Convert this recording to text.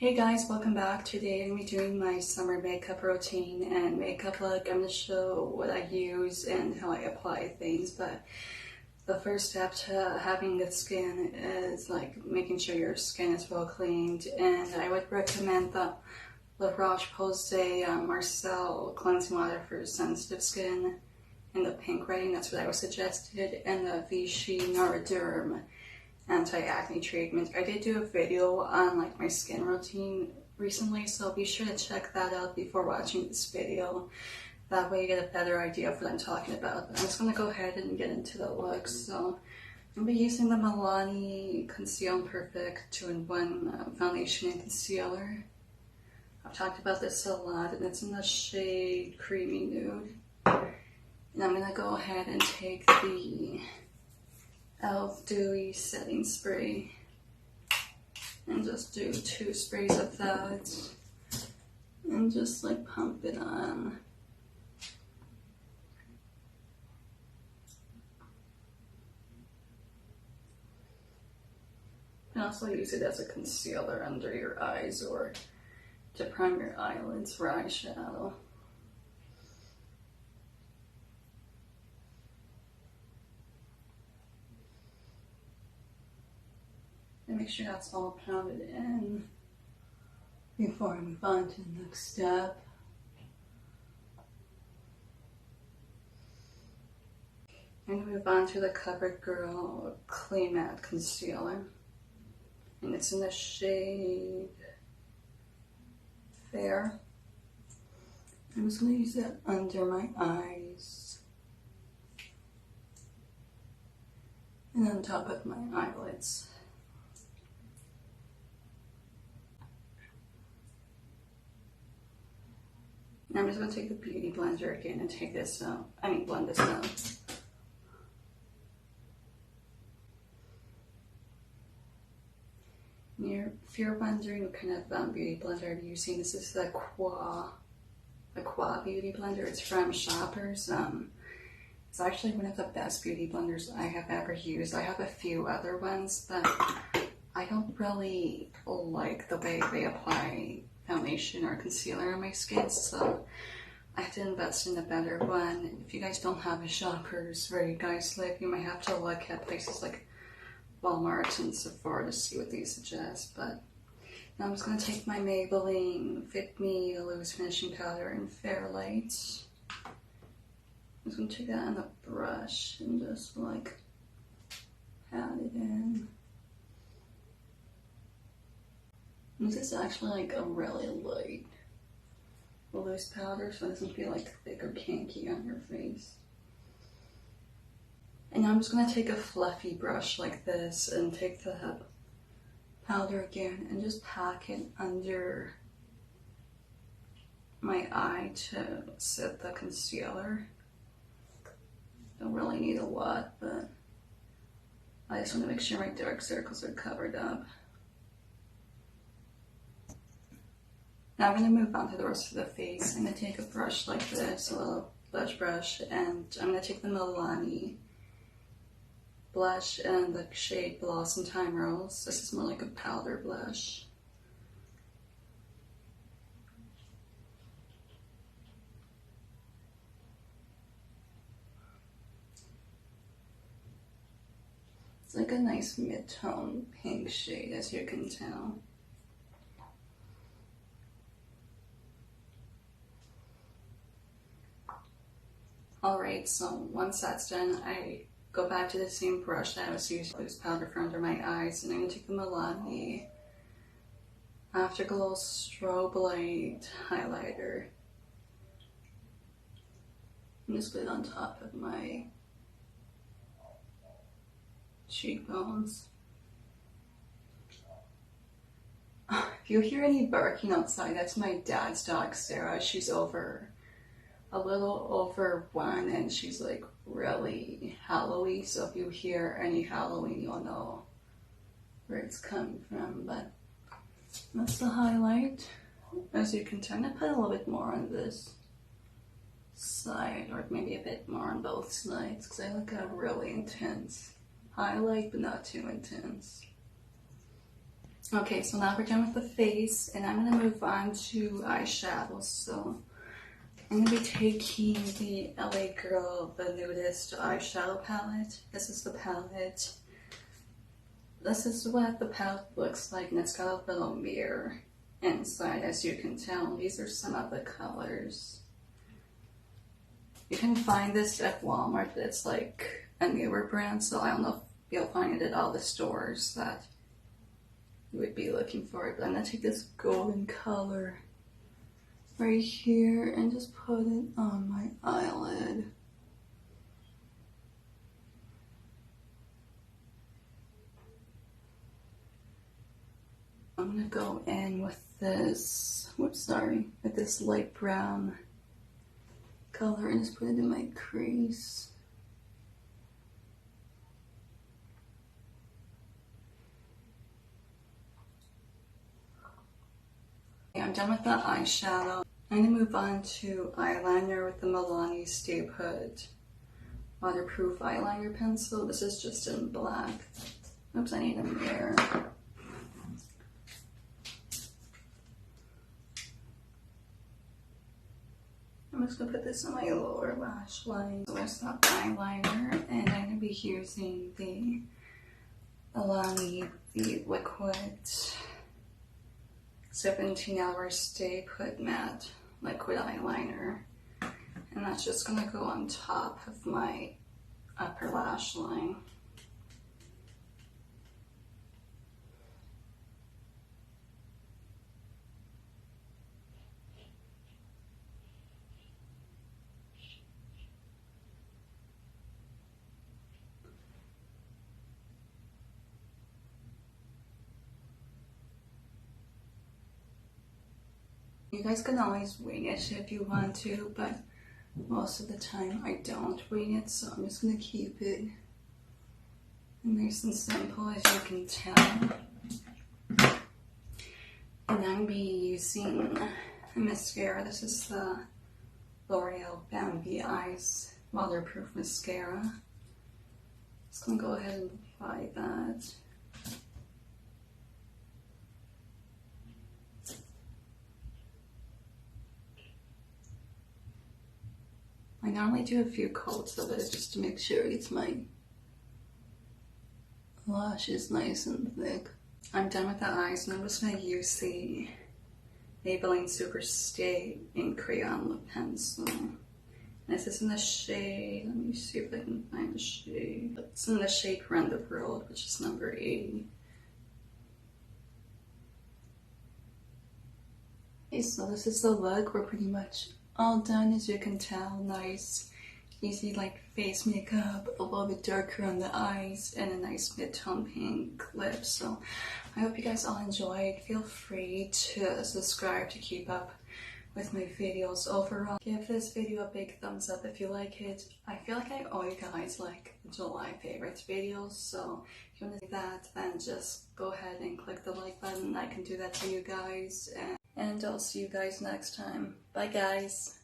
Hey guys, welcome back. Today I'm going to be doing my summer makeup routine and makeup look. I'm going to show what I use and how I apply things, but the first step to having good skin is like making sure your skin is well cleaned, and I would recommend the La Roche-Posay Marcel cleansing water for sensitive skin in the pink rating. That's what I was suggested, and the Vichy Naraderm anti-acne treatment. I did do a video on like my skin routine recently, so be sure to check that out before watching this video. That way you get a better idea of what I'm talking about. But I'm just going to go ahead and get into the looks. So I'm going to be using the Milani Conceal Perfect 2-in-1 foundation and concealer. I've talked about this a lot, and it's in the shade Creamy Nude. And I'm going to go ahead and take the e.l.f. Dewy Setting Spray and just do 2 sprays of that and just like pump it on. You can also use it as a concealer under your eyes or to prime your eyelids for eyeshadow. And make sure that's all pounded in before I move on to the next step. I'm going to move on to the CoverGirl Clay Matte Concealer. And it's in the shade Fair. I'm just going to use it under my eyes and on top of my eyelids. Now I'm just going to take the Beauty Blender again and take this out. Blend this out. If you're wondering what kind of Beauty Blender I'm using, this is the Qua Beauty Blender. It's from Shoppers. It's actually one of the best beauty blenders I have ever used. I have a few other ones, but I don't really like the way they apply foundation or concealer on my skin, so I have to invest in a better one. If you guys don't have a Shoppers where you guys live, you might have to look at places like Walmart and Sephora to see what they suggest. But now I'm just going to take my Maybelline Fit Me Loose Finishing Powder in Fairlight. I'm just going to take that on a brush and just like pat it in. This is actually like a really light loose powder, so it doesn't feel like thick or kinky on your face. And now I'm just going to take a fluffy brush like this and take the powder again and just pack it under my eye to set the concealer. Don't really need a lot, but I just want to make sure my dark circles are covered up. Now I'm going to move on to the rest of the face. I'm going to take a brush like this, a little blush brush, and I'm going to take the Milani blush and the shade Blossom Time Rose. This is more like a powder blush. It's like a nice mid-tone pink shade, as you can tell. Alright, so once that's done, I go back to the same brush that I was using loose powder for under my eyes, and I'm going to take the Milani Afterglow Strobe Light Highlighter and just put it on top of my cheekbones. If you hear any barking outside, that's my dad's dog, Sarah. She's a little over 1, and she's like really Halloween, so if you hear any Halloween, you'll know where it's coming from. But that's the highlight. As you can tell, I'm gonna put a little bit more on this side, or maybe a bit more on both sides, because I like a really intense highlight, but not too intense. Okay, so now we're done with the face, and I'm gonna move on to eyeshadows. So I'm gonna be taking the LA Girl, the Nudist eyeshadow palette. This is the palette. This is what the palette looks like, and it's got a little mirror inside, as you can tell. These are some of the colors. You can find this at Walmart, but it's like a newer brand, so I don't know if you'll find it at all the stores that you would be looking for it. But I'm gonna take this golden color right here and just put it on my eyelid. I'm gonna go in with this, with this light brown color and just put it in my crease. Okay, I'm done with the eyeshadow. I'm gonna move on to eyeliner with the Milani Stay Put waterproof eyeliner pencil. This is just in black. Oops, I need a mirror. I'm just gonna put this on my lower lash line. So there's that eyeliner, and I'm gonna be using the Milani the liquid 17-hour Stay Put matte liquid eyeliner, and that's just gonna go on top of my upper lash line. You guys can always wing it if you want to, but most of the time I don't wing it, so I'm just gonna keep it nice and simple, as you can tell. And I'm gonna be using a mascara. This is the L'Oreal Bambi Eyes waterproof mascara. Just gonna go ahead and apply that. I normally do a few coats of it just to make sure it's my lashes nice and thick. I'm done with the eyes, and I'm just going to use the Maybelline Superstay in Crayon Lip Pencil. And this is in the shade, let me see if I can find the shade. It's in the shade Run the World, which is number 80. Okay, so this is the look. We're pretty much all done, as you can tell. Nice, easy like face makeup, a little bit darker on the eyes, and a nice mid-tone pink lip. So I hope you guys all enjoyed. Feel free to subscribe to keep up with my videos. Overall, give this video a big thumbs up if you like it. I feel like I owe you guys like July favorites videos, so if you want to do that, then just go ahead and click the like button. I can do that for you guys, and I'll see you guys next time. Bye guys.